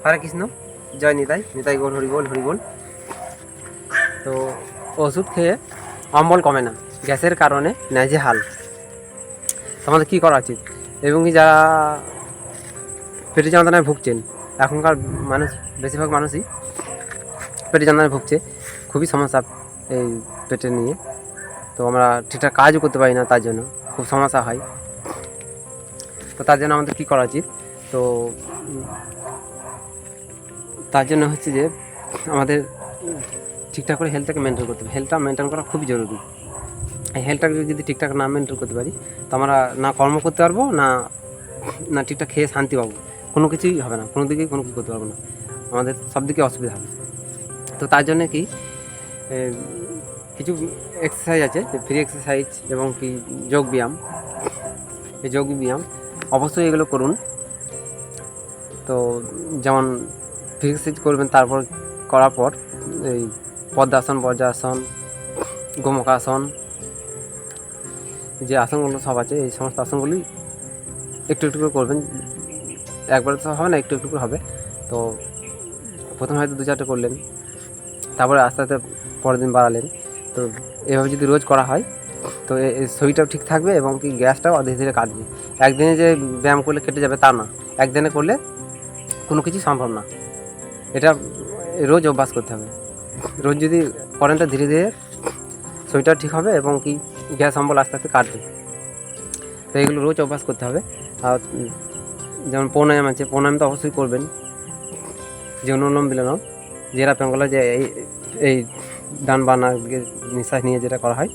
হরে কৃষ্ণ, জয় নিতাই, নিতাই গোল হরিবোল হরিবোল। তো ওষুধ খেয়ে অম্বল কমে না, গ্যাসের কারণে ন্যাজে হাল। আমাদের কী করা উচিত? এবং কি যারা পেটে যন্ত্রণায় ভুগছেন, এখনকার মানুষ বেশিরভাগ মানুষই পেটে যন্ত্রণায় ভুগছে, খুবই সমস্যা এই পেটে নিয়ে। তো আমরা ঠিকঠাক কাজও করতে পারি না, তার জন্য খুব সমস্যা হয়। তো তার জন্য আমাদের কী করা উচিত? তো তার জন্য হচ্ছে যে আমাদের ঠিকঠাক করে হেলথটাকে মেনটেন করতে হবে। হেলথটা মেনটেন করা খুবই জরুরি। এই হেলথটাকে যদি ঠিকঠাক না মেনটেন করতে পারি, তো আমরা না কর্ম করতে পারবো, না ঠিকঠাক খেয়ে শান্তি পাবো, কোনো কিছুই হবে না, কোনো দিকেই কোনো কিছু করতে পারবো না, আমাদের সব দিকে অসুবিধা হবে। তো তার জন্যে কি কিছু এক্সারসাইজ আছে, ফ্রি এক্সারসাইজ এবং কি যোগ ব্যায়াম। এই যোগ ব্যায়াম অবশ্যই এগুলো করুন। তো যেমন ফ্রি এক্সারসাইজ করবেন, তারপর করার পর এই পদ্মাসন, বজ্রাসন, গোমুখাসন, যে আসনগুলো সব আছে, এই সমস্ত আসনগুলি একটু একটু করে করবেন। একবারে তো হবে না, একটু একটু করে হবে। তো প্রথমে হয়তো 2-4টা করলেন, তারপরে আস্তে আস্তে পরের দিন বাড়ালেন। তো এভাবে যদি রোজ করা হয়, তো শরীরটাও ঠিক থাকবে এবং কি গ্যাসটাও ধীরে ধীরে কাটবে। একদিনে যে ব্যায়াম করলে কেটে যাবে তা না, একদিনে করলে কোনো কিছু সম্ভব না। এটা রোজ অভ্যাস করতে হবে। রোজ যদি করেন তো ধীরে ধীরে শরীরটাও ঠিক হবে এবং কি গ্যাস অম্বল আস্তে আস্তে কাটবে। তো এগুলো রোজ অভ্যাস করতে হবে। আর যেমন প্রাণায়াম আছে, প্রাণায়াম তো অবশ্যই করবেন। যে অনুলোম বিলোম, যেটা পেঙ্গলা, যে এই ডান বানা নিঃশ্বাস নিয়ে যেটা করা হয়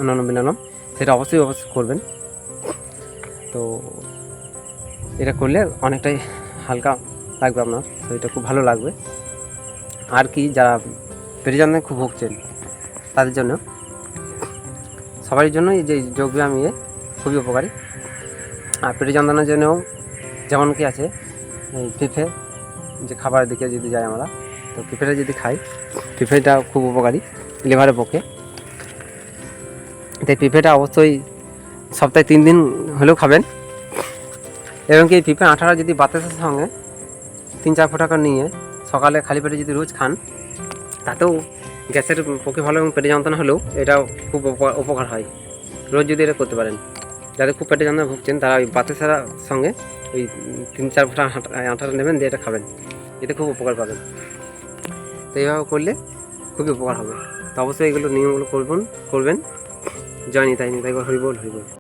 অনুলোম বিলোম, সেটা অবশ্যই করবেন। তো এটা করলে অনেকটাই হালকা লাগবে, আপনার শরীরটা খুব ভালো লাগবে। আর কি যারা পেটে যন্ত্রণায় খুব ভুগছেন, তাদের জন্য, সবারই জন্যই যে যোগব্যায়াম খুবই উপকারী। আর পেটে যন্ত্রণার জন্যও যেমন কি আছে, এই পেঁপে, যে খাবারের দিকে যদি যাই আমরা, তো পেঁপেটা যদি খাই, পেঁপেটা খুব উপকারী লিভারের পক্ষে। তাই পেঁপেটা অবশ্যই সপ্তাহে 3 দিন হলেও খাবেন। এবং কি এই পেঁপে আঠাটা যদি বাতাসের সঙ্গে 3-4 ফোঁটা করে নিয়ে সকালে খালি পেটে যদি রোজ খান, তাতেও গ্যাসের পক্ষে ভালো এবং পেটে যন্ত্রণা হলেও এটাও খুব উপকার হয়। রোজ যদি এটা করতে পারেন, যাদের খুব পেটে যন্ত্রণা ভুগছেন, তারা ওই বাতাসের সঙ্গে ওই 3-4 ফোঁটা আঠাটা নেবেন, দিয়ে এটা খাবেন, এতে খুব উপকার পাবেন। তো এইভাবে করলে খুবই উপকার হবে। তো অবশ্যই এগুলো নিয়মগুলো করবেন। জয় নিতাই, নিতাই হরিবোল হরিবোল।